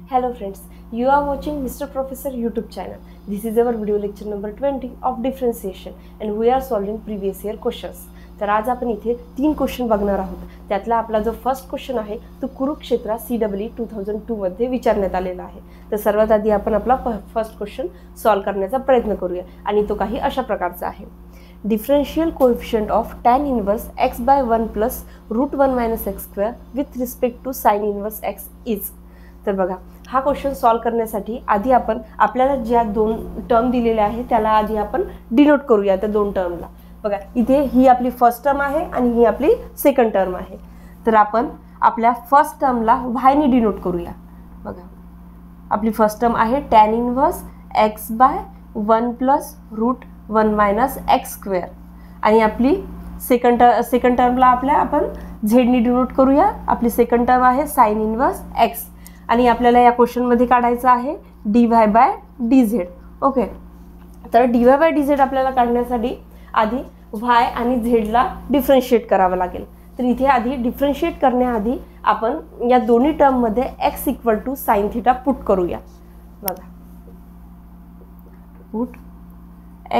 Hello friends, you are watching Mr. Professor YouTube channel. This is our video lecture number 20 of differentiation and we are solving previous year questions. तर आज आपण इथे 3 question बघणार आहोत. त्यातला आपला जो फर्स्ट क्वेश्चन आहे तो कुरुक्षेत्र CEE 2002 मध्ये विचारण्यात आलेला आहे. तर सर्वात आधी आपण आपला फर्स्ट क्वेश्चन सॉल्व करण्याचा प्रयत्न करूया आणि तो काही अशा प्रकारचा आहे. Differential coefficient of tan inverse x by 1 plus root 1 minus x square with respect to sin inverse x is. तर बघा हा क्वेश्चन सॉल्व करण्यासाठी आधी आपण आपल्याला ज्या दोन टर्म दिलेले आहे त्याला आधी आपण डिनोट करूया. त्या दोन टर्मला बघा इथे ही आपली फर्स्ट टर्म आहे आणि ही आपली सेकंड टर्म आहे. तर आपण आपल्या फर्स्ट टर्मला y ने डिनोट करूया. बघा आपली फर्स्ट टर्म आहे tan inverse x by 1 plus root 1 minus x square आणि आपली सेकंड टर्मला आपण z ने डिनोट करूया. आपली सेकंड टर्म आहे sin इनवर्स x आणि आपल्याला या क्वेश्चन मध्ये काढायचं आहे dy by dz. ओके, तर dy by dz आपल्याला काढण्यासाठी आधी y आणि z ला डिफरन्शिएट करावं लागेल. तर इथे आधी डिफरन्शिएट करण्याआधी आपण या दोन्ही टर्म मध्ये x = sin θ पुट करूया. बघा पुट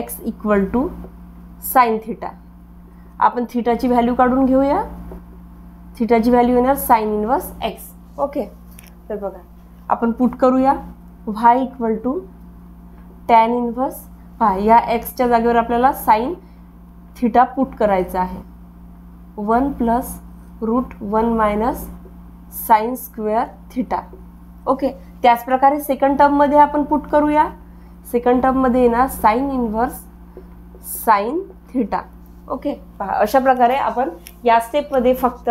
x = sin θ. आपण थीटाची व्हॅल्यू काढून घेऊया. थीटाची व्हॅल्यू येणार sin इनवर्स x. ओके, तर बघा आपण पुट करूया y = tan इनवर्स या x च्या जागेवर आपल्याला sin θ पुट करायचा आहे 1 plus root 1 minus sin square θ. Okay, त्याच प्रकारे सेकंड टर्म मध्ये आपण पुट करूया. सेकंड टर्म मध्ये येणार sin इनवर्स sin θ. ओके, पहा अशा प्रकारे आपण या स्टेप मध्ये फक्त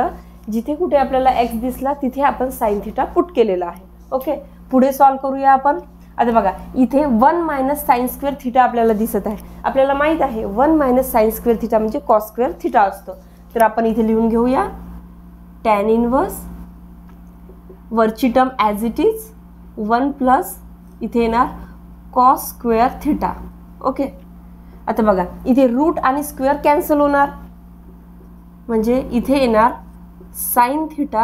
जिथे कुठे आपल्याला x दिसला तिथे आपण sin θ पुट केलेला आहे. ओके, पुढे सॉल्व करूया आपण. आता बघा इथे 1 minus sin square θ आपल्याला दिसत आहे. आपल्याला माहित आहे 1 minus sin square θ म्हणजे cos square θ असतो. तर आपण इथे लिहून घेऊया tan इनवर्स वरची term as it is 1 plus इथे येणार cos square θ. ओके, आता बघा इथे रूट आणि स्क्वेअर कॅन्सल होणार म्हणजे इथे येणार sin θ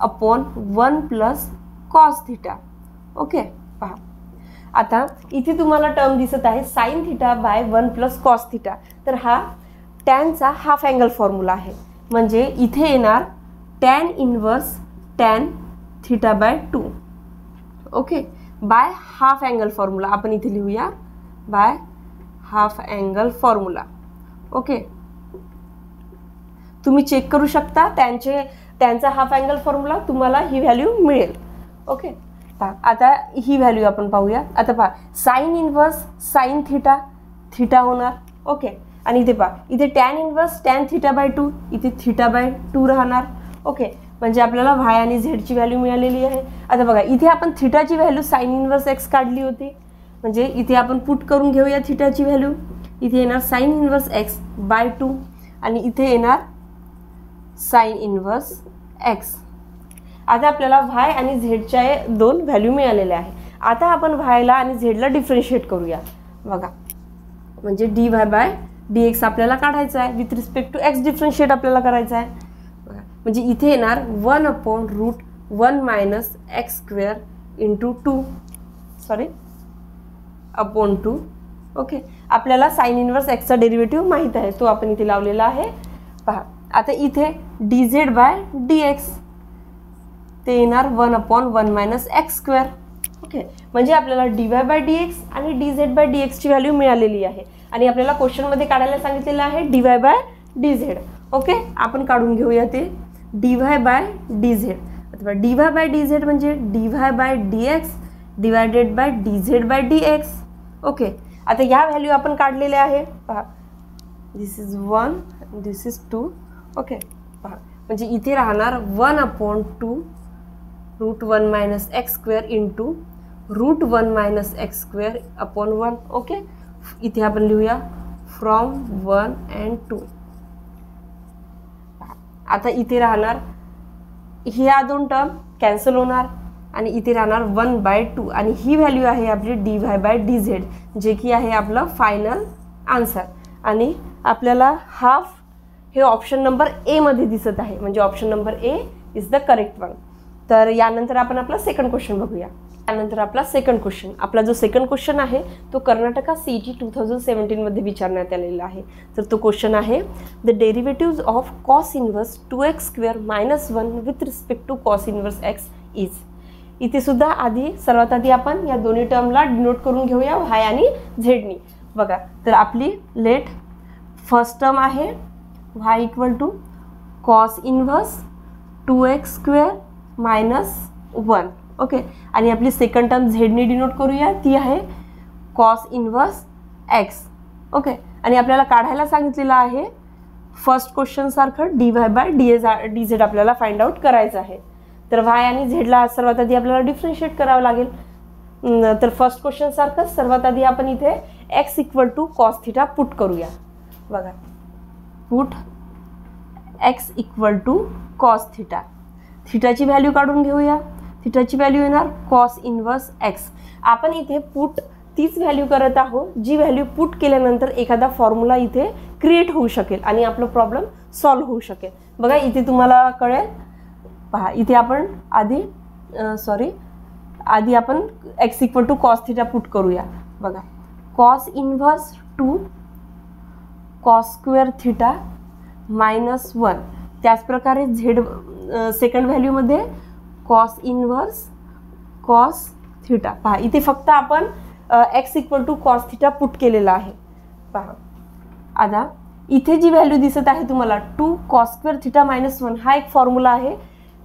upon 1 plus cos θ. Okay, पहा आता इथे तुम्हाला टर्म दिसत आहे sin θ बाय 1 प्लस cos θ. तर हा टॅनचा हाफ अँगल फॉर्म्युला आहे म्हणजे इथे येणार tan inverse tan θ by 2. Okay, by half angle formula आपण इथे लिहूया by half angle formula. Okay, तुम्ही चेक करू शकता त्यांचा हाफ अँगल फॉर्म्युला तुम्हाला ही व्हॅल्यू मिळेल. ओके, पहा आता ही व्हॅल्यू आपण पाहूया. आता पहा sin इनवर्स sin θ होणार. ओके, आणि इथे पहा इथे tan इनवर्स tan θ बाय 2 इथे θ बाय 2 राहणार. ओके, म्हणजे आपल्याला y आणि z ची व्हॅल्यू मिळालेली आहे. आता बघा इथे आपण थीटाची व्हॅल्यू sin इनवर्स x काढली होती म्हणजे इथे आपण पुट करून घेऊया थीटाची व्हॅल्यू. इथे येणार sin इनवर्स x बाय 2 आणि इथे येणार sin इनवर्स x. आता आपल्याला y आणि z च्या दोन व्हॅल्यू मिळालेल्या आहे. आता आपण y ला आणि z ला डिफरन्शिएट करूया. बघा म्हणजे dy बाय dx आपल्याला काढायचा आहे. With respect to x differentiate आपल्याला करायचा आहे. बघा म्हणजे इथे येणार 1 upon root 1 minus x square into 2 upon 2. Okay, आपल्याला sin इनवर्स x चा डेरिव्हेटिव्ह माहित आहे तो आपण इथे लावलेला आहे. पहा आता इथे dz बाय dx ते येणार 1 upon 1 minus x square. Okay, म्हणजे आपल्याला dy बाय dx आणि dz बाय dx ची व्हॅल्यू मिळालेली आहे आणि आपल्याला क्वेश्चन मध्ये काढायला सांगितलेलं आहे dy बाय dz. ओके, आपण काढून घेऊया ते dy बाय dz. अथवा dy बाय dz म्हणजे dy by dx divided by dz by dx. Okay, आता या व्हॅल्यू आपण काढलेल्या आहे. पहा this is 1 this is 2. Okay, पहा म्हणजे इथे राहणार 1 upon 2 root 1 minus x square into root 1 minus x square upon 1. Okay, इथे आपण लिहूया फ्रॉम 1 and 2. आता इथे राहणार ह्या दोन टर्म कॅन्सल होणार आणि इथे राहणार 1 बाय 2 आणि ही व्हॅल्यू आहे आपली dy बाय dz जे की आहे आपलं फायनल आन्सर. आणि आपल्याला हाफ हे ऑप्शन नंबर ए मध्ये दिसत आहे म्हणजे option number A is the correct one. तर यानंतर आपण आपला सेकंड क्वेश्चन बघूया. त्यानंतर आपला सेकंड क्वेश्चन, आपला जो सेकंड क्वेश्चन आहे तो कर्नाटका CET 2017 मध्ये विचारण्यात आलेला आहे. तर तो क्वेश्चन आहे the derivative of cos inverse 2x² - 1 with respect to cos inverse x is. इथे सुद्धा सर्वात आधी आपण या दोन्ही टर्मला डिनोट करून घेऊया y आणि झेडनी. बघा, तर आपली लेट फर्स्ट टर्म आहे y = cos inverse 2x² - 1. Okay, आणि आपली सेकंड टर्म झेडनी डिनोट करूया, ती आहे कॉस इन्व्हर्स x. ओके, आणि आपल्याला काढायला सांगितलेलं आहे फर्स्ट क्वेश्चन सारखं dy/dz आपल्याला फाइंड आउट करायचं आहे. तर y आणि झेडला सर्वात आधी आपल्याला डिफरन्शिएट करावं लागेल. तर फर्स्ट क्वेश्चन सारखंच सर्वात आधी आपण इथे x = cos θ पुट करूया. बघा, पुट x = cos θ. थिटाची व्हॅल्यू काढून घेऊया. थिटाची व्हॅल्यू येणार कॉस इन्व्हर्स x. आपण इथे पुट तीच व्हॅल्यू करत आहोत जी व्हॅल्यू पुट केल्यानंतर एखादा फॉर्म्युला इथे क्रिएट होऊ शकेल आणि आपलं प्रॉब्लेम सॉल्व्ह होऊ शकेल. बघा, इथे तुम्हाला कळेल. पहा, इथे आपण आधी आपण x = cos θ पुट करूया. बघा, कॉस इन्व्हर्स 2 cos² θ -1. त्याचप्रकारे झेड सेकंड व्हॅल्यूमध्ये कॉस इन्व्हर्स कॉस θ. पहा, इथे फक्त आपण x = cos θ पुट केलेला आहे. पहा, आता इथे जी व्हॅल्यू दिसत आहे तुम्हाला 2 cos² θ -1 हा एक फॉर्म्युला आहे.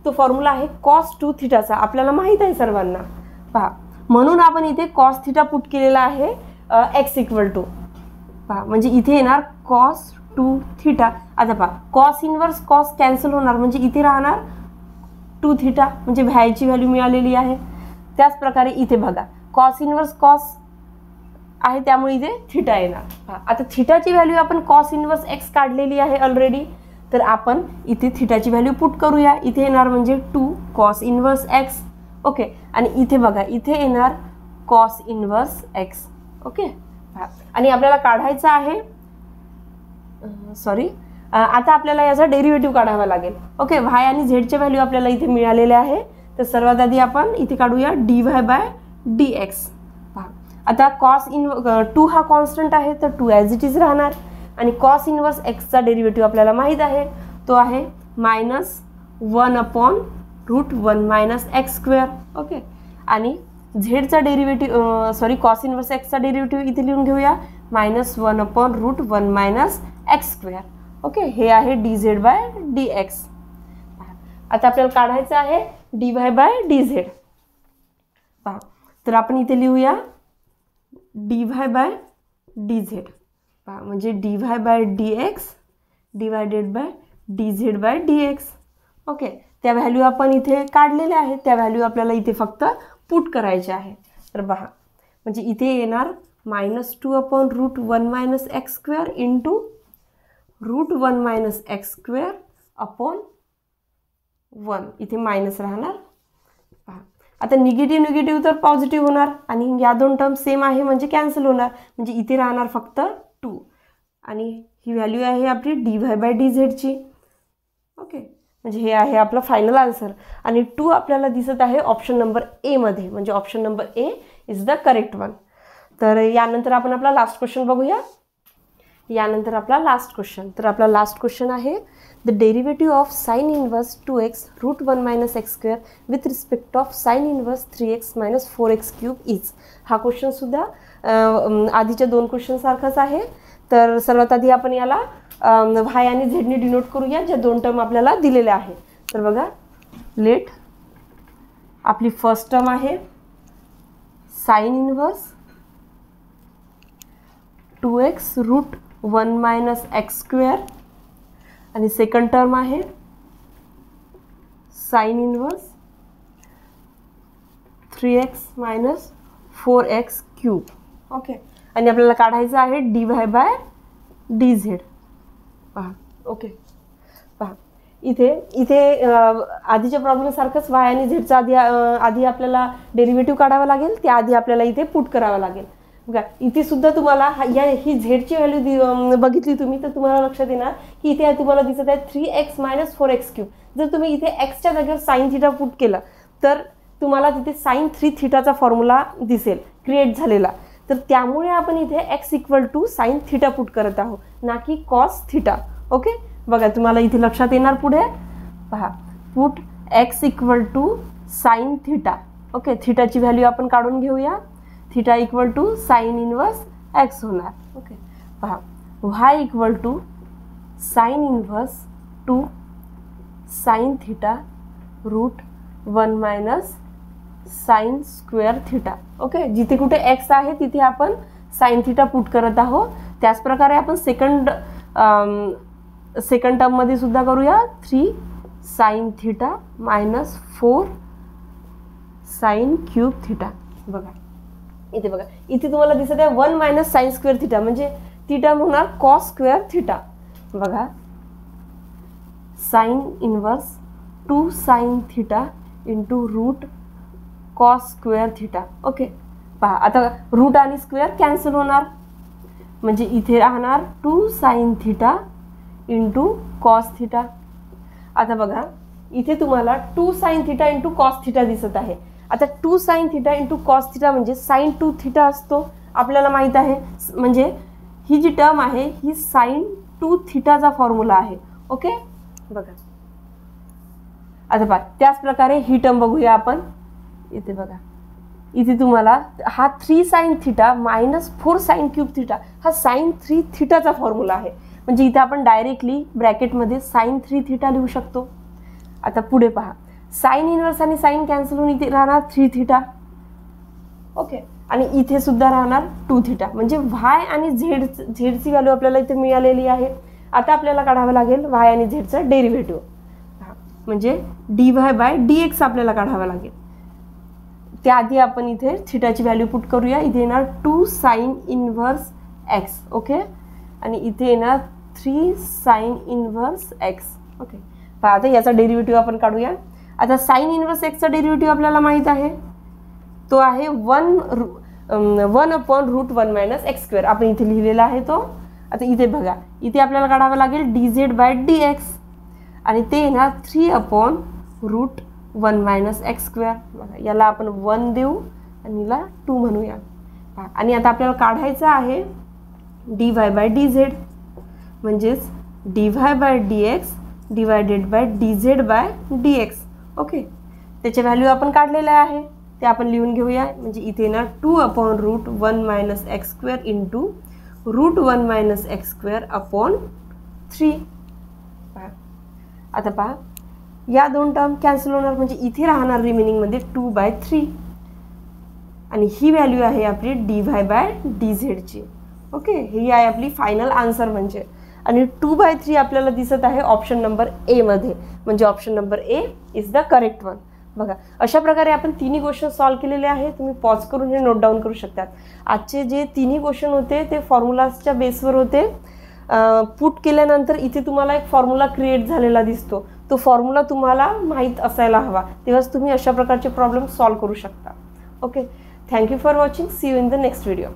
तो फॉर्म्युला आहे cos 2 θ आपल्याला माहीत आहे सर्वांना. पहा, म्हणून आपण इथे cos θ पुट केलेला आहे x = पहा, म्हणजे इथे येणार cos 2 θ. आता पहा, कॉस इन्व्हर्स कॉस कॅन्सल होणार, म्हणजे इथे राहणार 2 θ, म्हणजे व्हायची व्हॅल्यू मिळालेली आहे. त्याचप्रकारे इथे बघा, कॉस इन्व्हर्स कॉस आहे त्यामुळे इथे θ येणार. पहा, आता थिटाची व्हॅल्यू आपण कॉस इन्व्हर्स x काढलेली आहे ऑलरेडी. तर आपण इथे थिटाची व्हॅल्यू पुट करूया. इथे येणार म्हणजे 2 cos इन्व्हर्स x. ओके, आणि इथे बघा, इथे येणार cos इन्व्हर्स x. ओके, आणि आपल्याला काढायचं आहे आता आपल्याला याचा डेरिव्हेटिव्ह काढावा लागेल. ओके, y आणि झेडचे व्हॅल्यू आपल्याला इथे मिळालेले आहे. तर सर्वात आधी आपण इथे काढूया dy/dx. पहा, आता cos 2 हा कॉन्स्टंट आहे, तर 2 ॲज इट इज राहणार. आणि cos इन्व्हर्स xचा डेरिव्हेटिव्ह आपल्याला माहीत आहे, तो आहे -1/√1 - x². ओके, आणि झेडचा डेरिव्हेटिव्ह cos इन्व्हर्स xचा डेरिव्हेटिव्ह इथे लिहून घेऊया -1/√1 - x². ओके, हे आहे dz/dx. आता आपल्याला काढायचं आहे dy/dz. पहा, तर आपण इथे लिहूया dy/dz. पहा, म्हणजे dy/dx /dz/dx. ओके, त्या व्हॅल्यू आपण इथे काढलेल्या आहेत, त्या व्हॅल्यू आपल्याला इथे फक्त पुट करायचे आहे. तर पहा, म्हणजे इथे येणार -2/√1 - x² इंटू √1 - x² अपॉन 1. इथे मायनस राहणार. पहा, आता निगेटिव्ह तर पॉझिटिव्ह होणार आणि या दोन टर्म सेम आहे म्हणजे कॅन्सल होणार. म्हणजे इथे राहणार फक्त 2 आणि ही व्हॅल्यू आहे आपली dy/dz. ओके, म्हणजे हे आहे आपलं फायनल आन्सर. आणि 2 आपल्याला दिसत आहे ऑप्शन नंबर ए मध्ये, म्हणजे option number A is the correct one. तर यानंतर आपण आपला लास्ट क्वेश्चन बघूया. यानंतर आपला लास्ट क्वेश्चन, तर आपला लास्ट क्वेश्चन आहे the derivative of sine inverse 2x √1 - x² with respect of sine inverse 3x - 4x³ is. हा क्वेश्चन सुद्धा आधीच्या दोन क्वेश्चन सारखाच आहे. तर सर्वात आधी आपण याला y आणि झेडने डिनोट करूया, ज्या दोन टर्म आपल्याला दिलेल्या आहे. तर बघा, लेट आपली फर्स्ट टर्म आहे साइन इन्व्हर्स 2x √1 - x² आणि सेकंड टर्म आहे sine inverse 3x - 4x³. Okay, आणि आपल्याला काढायचं आहे dy/dz. पहा, ओके, पहा इथे आधीच्या प्रॉब्लेम सारखंच y आणि झेडचा आधी आपल्याला डेरिव्हेटिव्ह काढावा लागेल. त्याआधी आपल्याला इथे पुट करावा लागेल. बघा इथे सुद्धा तुम्हाला ही झेडची व्हॅल्यू बघितली तुम्ही तर तुम्हाला लक्षात येणार की इथे तुम्हाला दिसत आहे 3x - 4x क्यूब. जर तुम्ही इथे एक्सच्या जागेवर साइन थिटा पुट केला तर तुम्हाला तिथे साइन 3 थिटाचा फॉर्म्युला दिसेल क्रिएट झालेला. तर त्यामुळे आपण इथे x = साइन थिटा पुट करत आहोत, ना की कॉस थिटा. ओके, बघा तुम्हाला इथे लक्षात येणार पुढे पहा, put x = sine theta. Okay, थिटाची व्हॅल्यू आपण काढून घेऊया. थिटा = साइन इनवर्स x होणार. ओके, पहा y = sine inverse 2 sine theta √1 - sine square theta. Okay, जिथे कुठे x आहे तिथे आपण साइन थिटा पुट करत आहोत. त्याच प्रकारे आपण सेकंड टर्ममध्ये सुद्धा करूया. 3 sine theta -4 sine cube theta. बघा इथे बघा, इथे तुम्हाला दिसत आहे 1 - साइन स्क्वेअर थिटा, म्हणजे ती टर्म होणार कॉस स्क्वेअर थिटा. बघा sign inverse 2 sine theta × √cos square theta. Okay, पहा आता रूट आणि स्क्वेअर कॅन्सल होणार, म्हणजे इथे राहणार 2 साइन थिटा × cos थिटा. आता बघा इथे तुम्हाला 2 साइन थिटा × cos थिटा दिसत आहे. आता 2 साइन थिटा × cos थिटा म्हणजे साइन 2 थिटा असतो, आपल्याला माहीत आहे. म्हणजे ही जी टर्म आहे ही साइन 2 थिटाचा फॉर्म्युला आहे. ओके, बघा आता पहा त्याच प्रकारे ही टर्म बघूया आपण. इथे बघा, इथे तुम्हाला हा 3 sine theta -4 sine cube theta हा साइन 3 थिटाचा फॉर्म्युला आहे. म्हणजे इथे आपण डायरेक्टली ब्रॅकेटमध्ये साइन 3 थिटा लिहू शकतो. आता पुढे पहा, साइन इनवर्स आणि साइन कॅन्सल होऊन इथे राहणार 3 थिटा. ओके, आणि इथे सुद्धा राहणार 2 थिटा. म्हणजे y आणि झेडची व्हॅल्यू आपल्याला इथे मिळालेली आहे. आता आपल्याला काढावं लागेल y आणि झेडचा डेरिव्हेटिव्ह, म्हणजे dy/dx आपल्याला काढावं लागेल. त्याआधी आपण इथे थिटाची व्हॅल्यू पुट करूया. इथे येणार 2 साइन इनवर्स x. ओके, आणि इथे येणार 3 साइन इनवर्स x. ओके, पहा आता याचा डेरिव्हेटिव्ह आपण काढूया. आता साइन इनवर्स एक्सचा डेरिव्हेटिव्ह आपल्याला माहीत आहे, तो आहे 1/√1 - x². आपण इथे लिहिलेला आहे तो. आता इथे बघा, इथे आपल्याला काढावं लागेल dz/dx आणि ते येणार 3/√1 - x². याला आपण 1 देऊ आणि याला 2 म्हणूया. आणि आता आपल्याला काढायचं आहे dy/dz, म्हणजेच dy/dx /dz/dx. ओके, त्याचे व्हॅल्यू आपण काढलेले आहे, ते आपण लिहून घेऊया. म्हणजे इथे येणार 2/√1 - x² × √1 - x² 3. आता पहा या दोन टर्म कॅन्सल होणार, म्हणजे इथे राहणार रिमेनिंगमध्ये 2/3 आणि ही व्हॅल्यू आहे आपली dy/dz. ओके, ही आहे आपली फायनल आन्सर म्हणजे. आणि 2/3 आपल्याला दिसत आहे ऑप्शन नंबर ए मध्ये, म्हणजे option number A is the correct one. बघा अशा प्रकारे आपण तिन्ही क्वेश्चन सॉल्व्ह केलेले आहे. तुम्ही पॉज करून हे नोट डाऊन करू शकतात. आजचे जे तिन्ही क्वेश्चन होते ते फॉर्म्युलाजच्या बेसवर होते. पुट केल्यानंतर इथे तुम्हाला एक फॉर्म्युला क्रिएट झालेला दिसतो, तो फॉर्म्युला तुम्हाला माहीत असायला हवा, तेव्हाच तुम्ही अशा प्रकारचे प्रॉब्लेम सॉल्व्ह करू शकता. Okay, thank you for watching. See you in the next video.